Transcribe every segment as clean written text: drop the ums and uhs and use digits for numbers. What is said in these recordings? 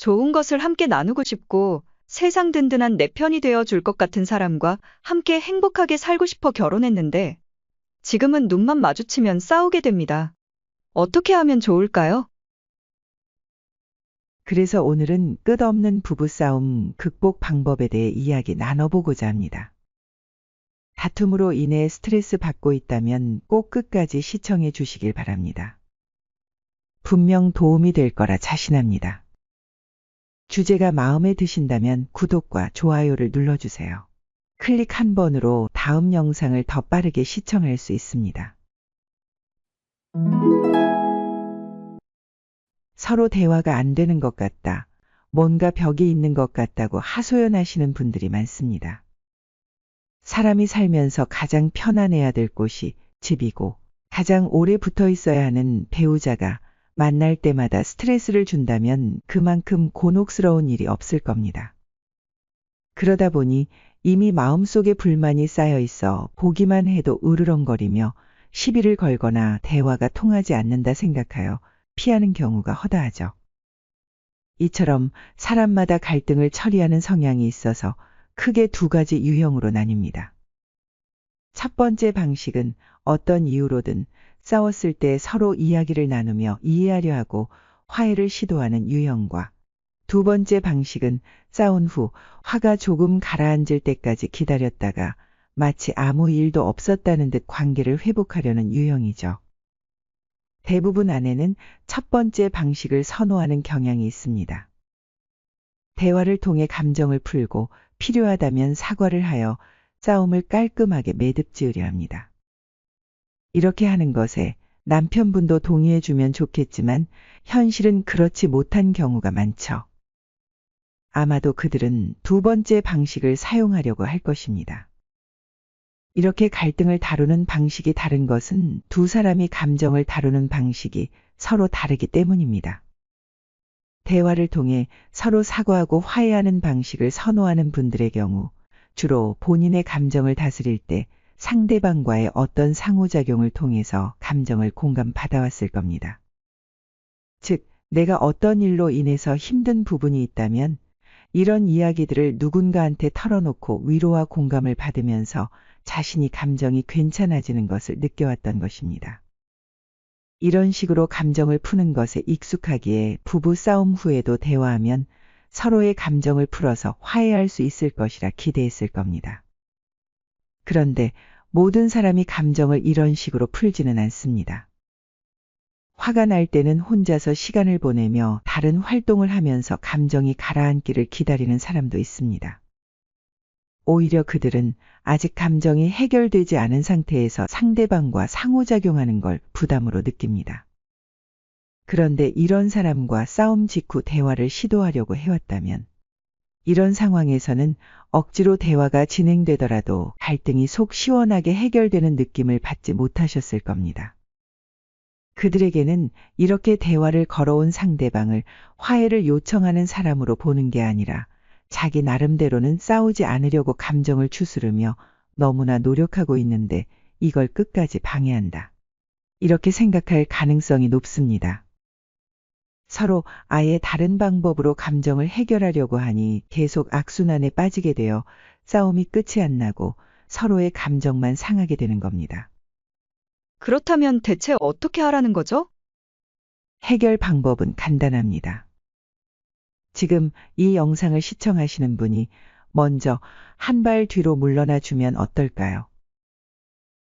좋은 것을 함께 나누고 싶고 세상 든든한 내 편이 되어 줄 것 같은 사람과 함께 행복하게 살고 싶어 결혼했는데 지금은 눈만 마주치면 싸우게 됩니다. 어떻게 하면 좋을까요? 그래서 오늘은 끝없는 부부싸움 극복 방법에 대해 이야기 나눠보고자 합니다. 다툼으로 인해 스트레스 받고 있다면 꼭 끝까지 시청해 주시길 바랍니다. 분명 도움이 될 거라 자신합니다. 주제가 마음에 드신다면 구독과 좋아요를 눌러주세요. 클릭 한 번으로 다음 영상을 더 빠르게 시청할 수 있습니다. 서로 대화가 안 되는 것 같다. 뭔가 벽이 있는 것 같다고 하소연하시는 분들이 많습니다. 사람이 살면서 가장 편안해야 될 곳이 집이고 가장 오래 붙어 있어야 하는 배우자가 만날 때마다 스트레스를 준다면 그만큼 곤혹스러운 일이 없을 겁니다. 그러다 보니 이미 마음속에 불만이 쌓여 있어 보기만 해도 으르렁거리며 시비를 걸거나 대화가 통하지 않는다 생각하여 피하는 경우가 허다하죠. 이처럼 사람마다 갈등을 처리하는 성향이 있어서 크게 두 가지 유형으로 나뉩니다. 첫 번째 방식은 어떤 이유로든 싸웠을 때 서로 이야기를 나누며 이해하려 하고 화해를 시도하는 유형과 두 번째 방식은 싸운 후 화가 조금 가라앉을 때까지 기다렸다가 마치 아무 일도 없었다는 듯 관계를 회복하려는 유형이죠. 대부분 아내는 첫 번째 방식을 선호하는 경향이 있습니다. 대화를 통해 감정을 풀고 필요하다면 사과를 하여 싸움을 깔끔하게 매듭지으려 합니다. 이렇게 하는 것에 남편분도 동의해주면 좋겠지만 현실은 그렇지 못한 경우가 많죠. 아마도 그들은 두 번째 방식을 사용하려고 할 것입니다. 이렇게 갈등을 다루는 방식이 다른 것은 두 사람이 감정을 다루는 방식이 서로 다르기 때문입니다. 대화를 통해 서로 사과하고 화해하는 방식을 선호하는 분들의 경우 주로 본인의 감정을 다스릴 때 상대방과의 어떤 상호작용을 통해서 감정을 공감받아왔을 겁니다. 즉, 내가 어떤 일로 인해서 힘든 부분이 있다면 이런 이야기들을 누군가한테 털어놓고 위로와 공감을 받으면서 자신이 감정이 괜찮아지는 것을 느껴왔던 것입니다. 이런 식으로 감정을 푸는 것에 익숙하기에 부부 싸움 후에도 대화하면 서로의 감정을 풀어서 화해할 수 있을 것이라 기대했을 겁니다. 그런데 모든 사람이 감정을 이런 식으로 풀지는 않습니다. 화가 날 때는 혼자서 시간을 보내며 다른 활동을 하면서 감정이 가라앉기를 기다리는 사람도 있습니다. 오히려 그들은 아직 감정이 해결되지 않은 상태에서 상대방과 상호작용하는 걸 부담으로 느낍니다. 그런데 이런 사람과 싸움 직후 대화를 시도하려고 해왔다면 이런 상황에서는 억지로 대화가 진행되더라도 갈등이 속 시원하게 해결되는 느낌을 받지 못하셨을 겁니다. 그들에게는 이렇게 대화를 걸어온 상대방을 화해를 요청하는 사람으로 보는 게 아니라 자기 나름대로는 싸우지 않으려고 감정을 추스르며 너무나 노력하고 있는데 이걸 끝까지 방해한다. 이렇게 생각할 가능성이 높습니다. 서로 아예 다른 방법으로 감정을 해결하려고 하니 계속 악순환에 빠지게 되어 싸움이 끝이 안 나고 서로의 감정만 상하게 되는 겁니다. 그렇다면 대체 어떻게 하라는 거죠? 해결 방법은 간단합니다. 지금 이 영상을 시청하시는 분이 먼저 한 발 뒤로 물러나 주면 어떨까요?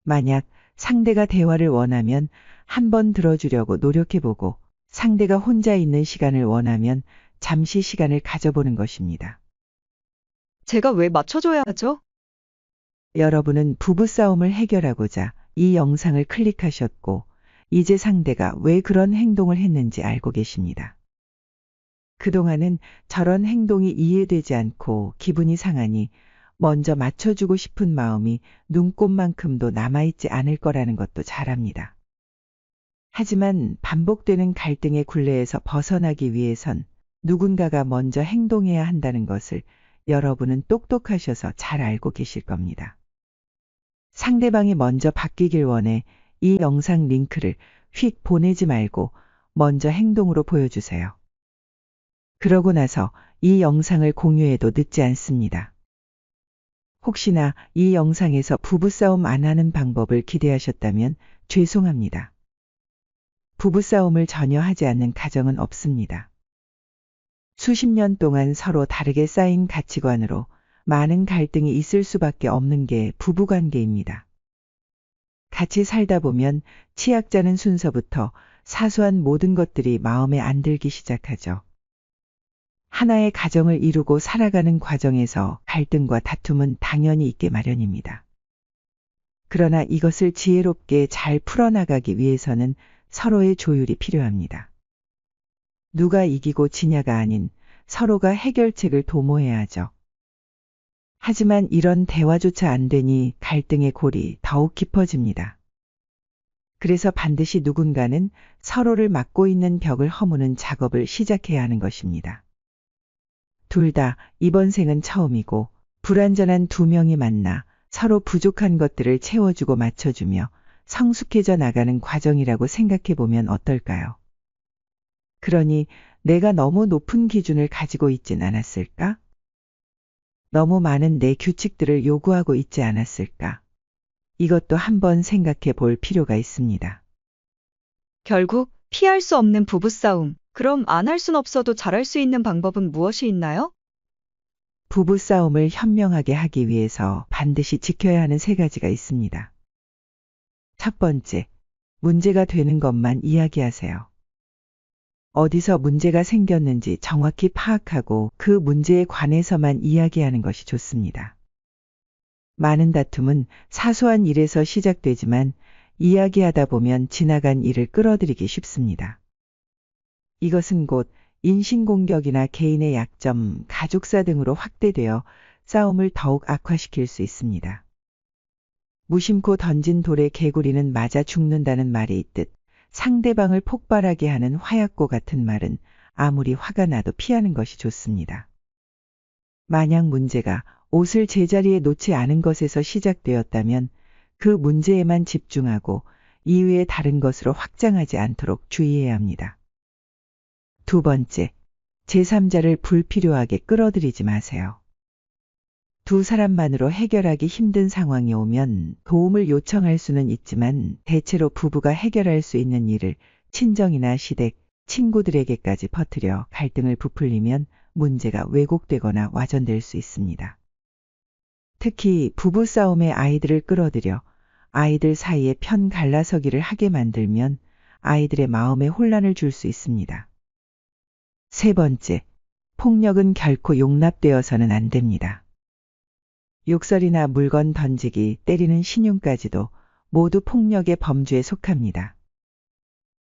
만약 상대가 대화를 원하면 한번 들어주려고 노력해보고 상대가 혼자 있는 시간을 원하면 잠시 시간을 가져보는 것입니다. 제가 왜 맞춰줘야 하죠? 여러분은 부부싸움을 해결하고자 이 영상을 클릭하셨고 이제 상대가 왜 그런 행동을 했는지 알고 계십니다. 그동안은 저런 행동이 이해되지 않고 기분이 상하니 먼저 맞춰주고 싶은 마음이 눈꼽만큼도 남아있지 않을 거라는 것도 잘 압니다. 하지만 반복되는 갈등의 굴레에서 벗어나기 위해선 누군가가 먼저 행동해야 한다는 것을 여러분은 똑똑하셔서 잘 알고 계실 겁니다. 상대방이 먼저 바뀌길 원해 이 영상 링크를 휙 보내지 말고 먼저 행동으로 보여주세요. 그러고 나서 이 영상을 공유해도 늦지 않습니다. 혹시나 이 영상에서 부부싸움 안 하는 방법을 기대하셨다면 죄송합니다. 부부싸움을 전혀 하지 않는 가정은 없습니다. 수십 년 동안 서로 다르게 쌓인 가치관으로 많은 갈등이 있을 수밖에 없는 게 부부관계입니다. 같이 살다 보면 치약자는 순서부터 사소한 모든 것들이 마음에 안 들기 시작하죠. 하나의 가정을 이루고 살아가는 과정에서 갈등과 다툼은 당연히 있게 마련입니다. 그러나 이것을 지혜롭게 잘 풀어나가기 위해서는 서로의 조율이 필요합니다. 누가 이기고 지냐가 아닌 서로가 해결책을 도모해야 하죠. 하지만 이런 대화조차 안 되니 갈등의 골이 더욱 깊어집니다. 그래서 반드시 누군가는 서로를 막고 있는 벽을 허무는 작업을 시작해야 하는 것입니다. 둘 다 이번 생은 처음이고 불완전한 두 명이 만나 서로 부족한 것들을 채워주고 맞춰주며 성숙해져 나가는 과정이라고 생각해 보면 어떨까요? 그러니 내가 너무 높은 기준을 가지고 있진 않았을까? 너무 많은 내 규칙들을 요구하고 있지 않았을까? 이것도 한번 생각해 볼 필요가 있습니다. 결국 피할 수 없는 부부싸움. 그럼 안 할 순 없어도 잘할 수 있는 방법은 무엇이 있나요? 부부싸움을 현명하게 하기 위해서 반드시 지켜야 하는 세 가지가 있습니다. 첫 번째, 문제가 되는 것만 이야기하세요. 어디서 문제가 생겼는지 정확히 파악하고 그 문제에 관해서만 이야기하는 것이 좋습니다. 많은 다툼은 사소한 일에서 시작되지만 이야기하다 보면 지나간 일을 끌어들이기 쉽습니다. 이것은 곧 인신공격이나 개인의 약점, 가족사 등으로 확대되어 싸움을 더욱 악화시킬 수 있습니다. 무심코 던진 돌에 개구리는 맞아 죽는다는 말이 있듯 상대방을 폭발하게 하는 화약고 같은 말은 아무리 화가 나도 피하는 것이 좋습니다. 만약 문제가 옷을 제자리에 놓지 않은 것에서 시작되었다면 그 문제에만 집중하고 이외의 다른 것으로 확장하지 않도록 주의해야 합니다. 두 번째, 제3자를 불필요하게 끌어들이지 마세요. 두 사람만으로 해결하기 힘든 상황이 오면 도움을 요청할 수는 있지만 대체로 부부가 해결할 수 있는 일을 친정이나 시댁, 친구들에게까지 퍼뜨려 갈등을 부풀리면 문제가 왜곡되거나 와전될 수 있습니다. 특히 부부싸움에 아이들을 끌어들여 아이들 사이에 편 갈라서기를 하게 만들면 아이들의 마음에 혼란을 줄 수 있습니다. 세 번째, 폭력은 결코 용납되어서는 안 됩니다. 욕설이나 물건 던지기, 때리는 신용까지도 모두 폭력의 범주에 속합니다.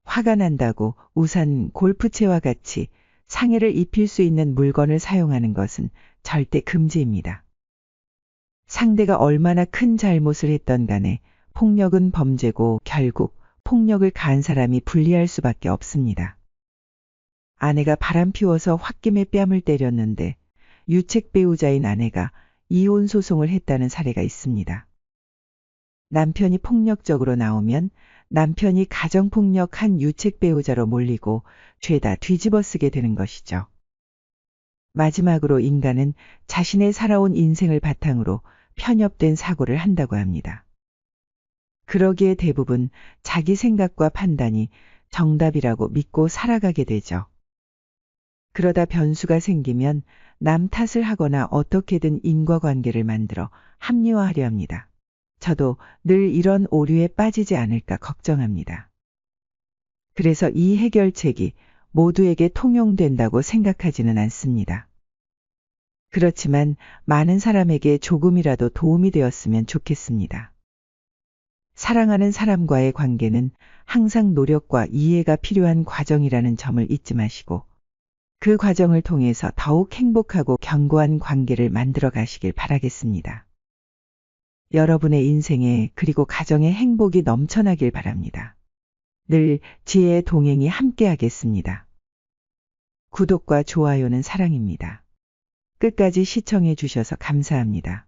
화가 난다고 우산, 골프채와 같이 상해를 입힐 수 있는 물건을 사용하는 것은 절대 금지입니다. 상대가 얼마나 큰 잘못을 했던 간에 폭력은 범죄고 결국 폭력을 가한 사람이 불리할 수밖에 없습니다. 아내가 바람 피워서 홧김에 뺨을 때렸는데 유책 배우자인 아내가 이혼 소송을 했다는 사례가 있습니다. 남편이 폭력적으로 나오면 남편이 가정폭력한 유책 배우자로 몰리고 죄다 뒤집어쓰게 되는 것이죠. 마지막으로 인간은 자신의 살아온 인생을 바탕으로 편협된 사고를 한다고 합니다. 그러기에 대부분 자기 생각과 판단이 정답이라고 믿고 살아가게 되죠. 그러다 변수가 생기면 남 탓을 하거나 어떻게든 인과관계를 만들어 합리화하려 합니다. 저도 늘 이런 오류에 빠지지 않을까 걱정합니다. 그래서 이 해결책이 모두에게 통용된다고 생각하지는 않습니다. 그렇지만 많은 사람에게 조금이라도 도움이 되었으면 좋겠습니다. 사랑하는 사람과의 관계는 항상 노력과 이해가 필요한 과정이라는 점을 잊지 마시고 그 과정을 통해서 더욱 행복하고 견고한 관계를 만들어 가시길 바라겠습니다. 여러분의 인생에 그리고 가정에 행복이 넘쳐나길 바랍니다. 늘 지혜의 동행이 함께하겠습니다. 구독과 좋아요는 사랑입니다. 끝까지 시청해 주셔서 감사합니다.